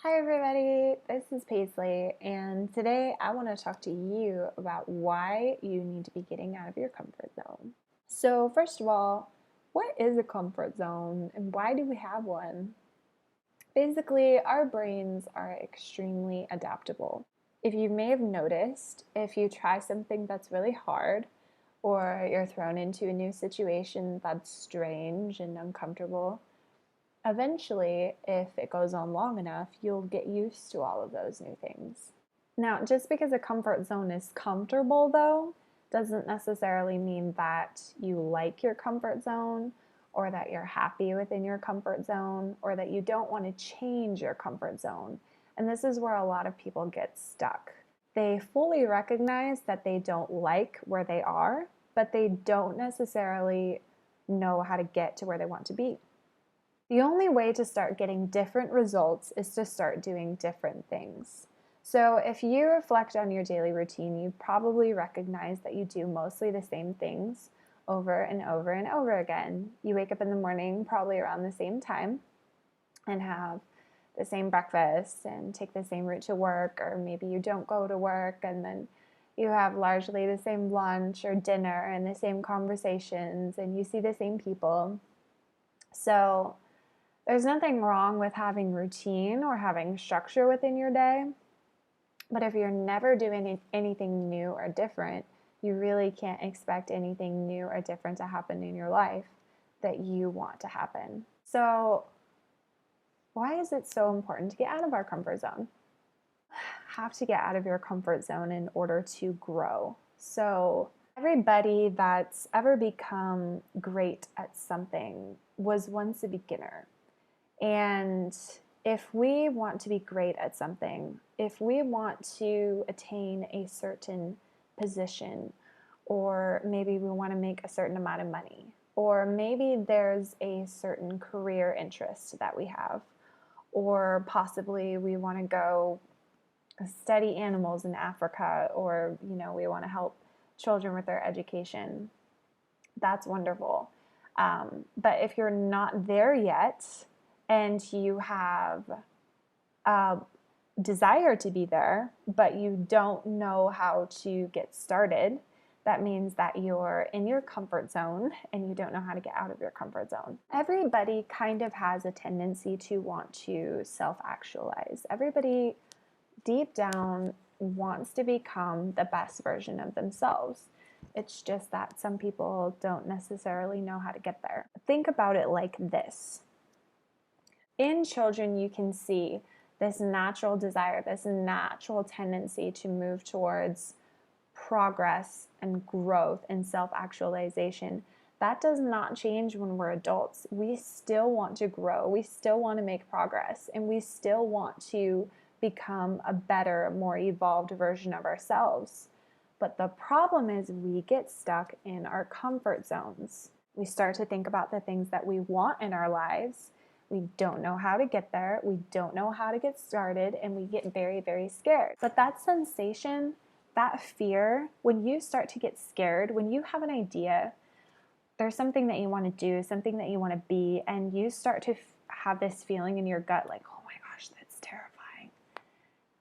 Hi, everybody. This is Paisley, and today I want to talk to you about why you need to be getting out of your comfort zone. So, first of all, what is a comfort zone and why do we have one? Basically, our brains are extremely adaptable. If you may have noticed, if you try something that's really hard or you're thrown into a new situation that's strange and uncomfortable, eventually, if it goes on long enough, you'll get used to all of those new things. Now, just because a comfort zone is comfortable, though, doesn't necessarily mean that you like your comfort zone or that you're happy within your comfort zone or that you don't want to change your comfort zone. And this is where a lot of people get stuck. They fully recognize that they don't like where they are, but they don't necessarily know how to get to where they want to be. The only way to start getting different results is to start doing different things. So, if you reflect on your daily routine, you probably recognize that you do mostly the same things over and over and over again. You wake up in the morning, probably around the same time, and have the same breakfast and take the same route to work, or maybe you don't go to work and then you have largely the same lunch or dinner and the same conversations, and you see the same people. So, there's nothing wrong with having routine or having structure within your day, but if you're never doing anything new or different, you really can't expect anything new or different to happen in your life that you want to happen. So, why is it so important to get out of our comfort zone? Have to get out of your comfort zone in order to grow. So, everybody that's ever become great at something was once a beginner. And if we want to be great at something, if we want to attain a certain position, or maybe we want to make a certain amount of money, or maybe there's a certain career interest that we have, or possibly we want to go study animals in Africa, or we want to help children with their education. That's wonderful. But if you're not there yet, and you have a desire to be there, but you don't know how to get started, that means that you're in your comfort zone and you don't know how to get out of your comfort zone. Everybody kind of has a tendency to want to self-actualize. Everybody deep down wants to become the best version of themselves. It's just that some people don't necessarily know how to get there. Think about it like this. In children, you can see this natural desire, this natural tendency to move towards progress and growth and self-actualization. That does not change when we're adults. We still want to grow, we still want to make progress, and we still want to become a better, more evolved version of ourselves. But the problem is we get stuck in our comfort zones. We start to think about the things that we want in our lives. We don't know how to get there. We don't know how to get started, and we get very, very scared. But that sensation, that fear, when you start to get scared, when you have an idea, there's something that you want to do, something that you want to be, and you start to have this feeling in your gut like, oh my gosh, that's terrifying.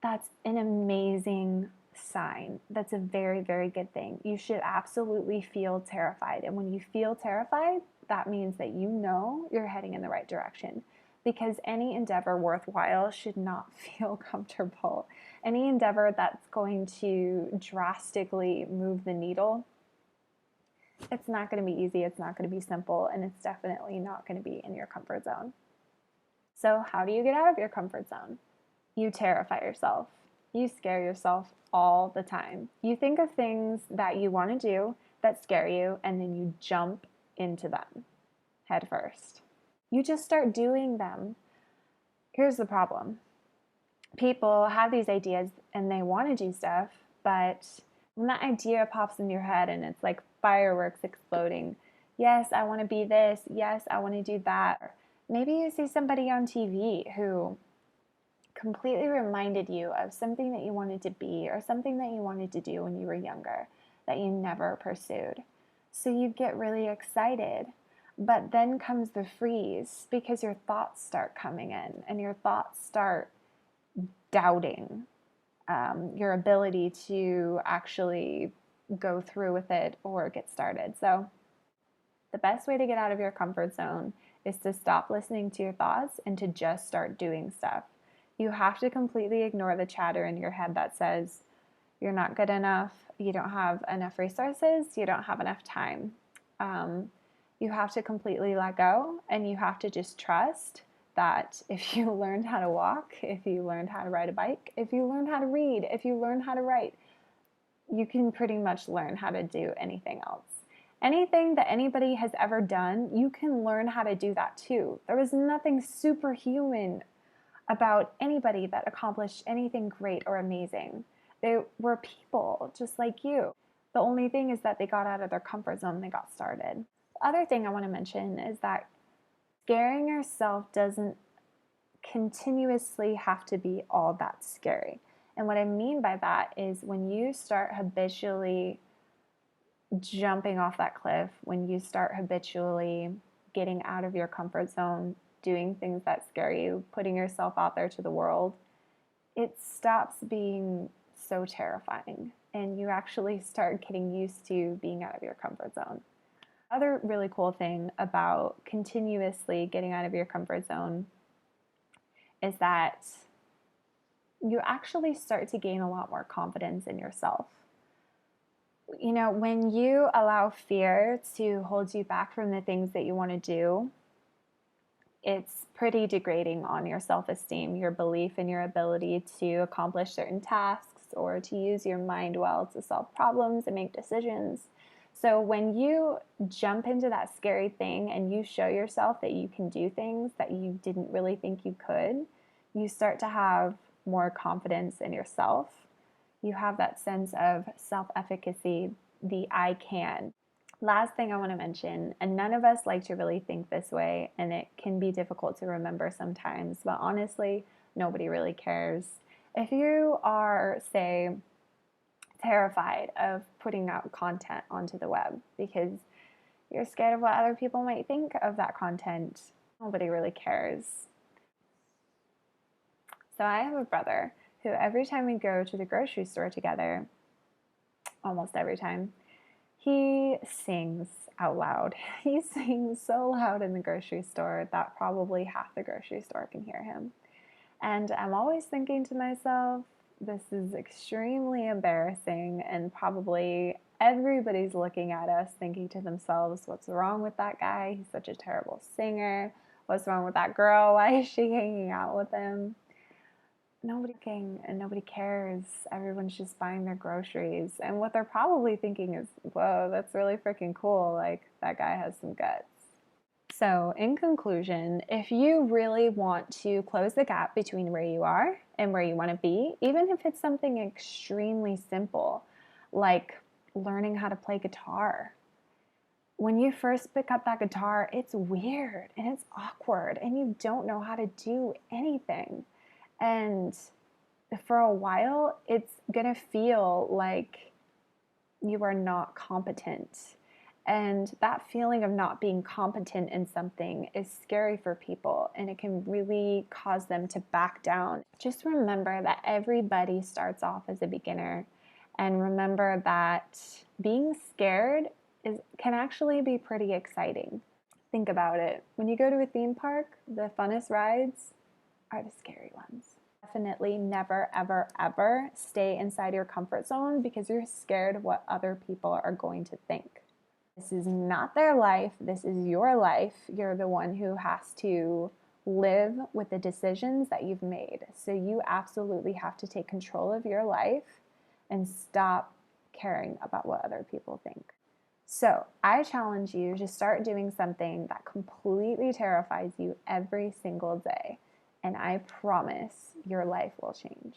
That's an amazing sign. That's a very, very good thing. You should absolutely feel terrified. And when you feel terrified, that means that you know you're heading in the right direction, because any endeavor worthwhile should not feel comfortable. Any endeavor that's going to drastically move the needle, it's not going to be easy, it's not going to be simple, and it's definitely not going to be in your comfort zone. So how do you get out of your comfort zone? You terrify yourself. You scare yourself all the time. You think of things that you want to do that scare you, and then you jump into them head first. You just start doing them. Here's the problem. People have these ideas and they want to do stuff, but when that idea pops in your head and it's like fireworks exploding, yes, I want to be this, yes, I want to do that. Maybe you see somebody on TV who completely reminded you of something that you wanted to be or something that you wanted to do when you were younger that you never pursued. So you get really excited, but then comes the freeze because your thoughts start coming in and your thoughts start doubting your ability to actually go through with it or get started. So, the best way to get out of your comfort zone is to stop listening to your thoughts and to just start doing stuff. You have to completely ignore the chatter in your head that says you're not good enough, you don't have enough resources, you don't have enough time. You have to completely let go, and you have to just trust that if you learned how to walk, if you learned how to ride a bike, if you learned how to read, if you learned how to write, you can pretty much learn how to do anything else. Anything that anybody has ever done, you can learn how to do that too. There was nothing superhuman about anybody that accomplished anything great or amazing. They were people just like you. The only thing is that they got out of their comfort zone and they got started. The other thing I want to mention is that scaring yourself doesn't continuously have to be all that scary. And what I mean by that is when you start habitually jumping off that cliff, when you start habitually getting out of your comfort zone, doing things that scare you, putting yourself out there to the world, it stops being so terrifying and you actually start getting used to being out of your comfort zone. Other really cool thing about continuously getting out of your comfort zone is that you actually start to gain a lot more confidence in yourself. You know, when you allow fear to hold you back from the things that you want to do, it's pretty degrading on your self-esteem, your belief in your ability to accomplish certain tasks or to use your mind well to solve problems and make decisions. So when you jump into that scary thing and you show yourself that you can do things that you didn't really think you could, you start to have more confidence in yourself. You have that sense of self-efficacy, the I can. Last thing I want to mention, and none of us like to really think this way, and it can be difficult to remember sometimes, but honestly, nobody really cares. If you are, say, terrified of putting out content onto the web because you're scared of what other people might think of that content, nobody really cares. So I have a brother who every time we go to the grocery store together, almost every time, he sings out loud. He sings so loud in the grocery store that probably half the grocery store can hear him. And I'm always thinking to myself, this is extremely embarrassing, and probably everybody's looking at us thinking to themselves, what's wrong with that guy? He's such a terrible singer. What's wrong with that girl? Why is she hanging out with him? Nobody can, and nobody cares. Everyone's just buying their groceries. And what they're probably thinking is, whoa, that's really freaking cool. Like, that guy has some guts. So, in conclusion, if you really want to close the gap between where you are and where you want to be, even if it's something extremely simple, like learning how to play guitar, when you first pick up that guitar, it's weird and it's awkward and you don't know how to do anything. And for a while, it's going to feel like you are not competent. And that feeling of not being competent in something is scary for people, and it can really cause them to back down. Just remember that everybody starts off as a beginner, and remember that being scared can actually be pretty exciting. Think about it. When you go to a theme park, the funnest rides are the scary ones. Definitely never, ever, ever stay inside your comfort zone because you're scared of what other people are going to think. This is not their life. This is your life. You're the one who has to live with the decisions that you've made. So you absolutely have to take control of your life and stop caring about what other people think. So I challenge you to start doing something that completely terrifies you every single day. And I promise your life will change.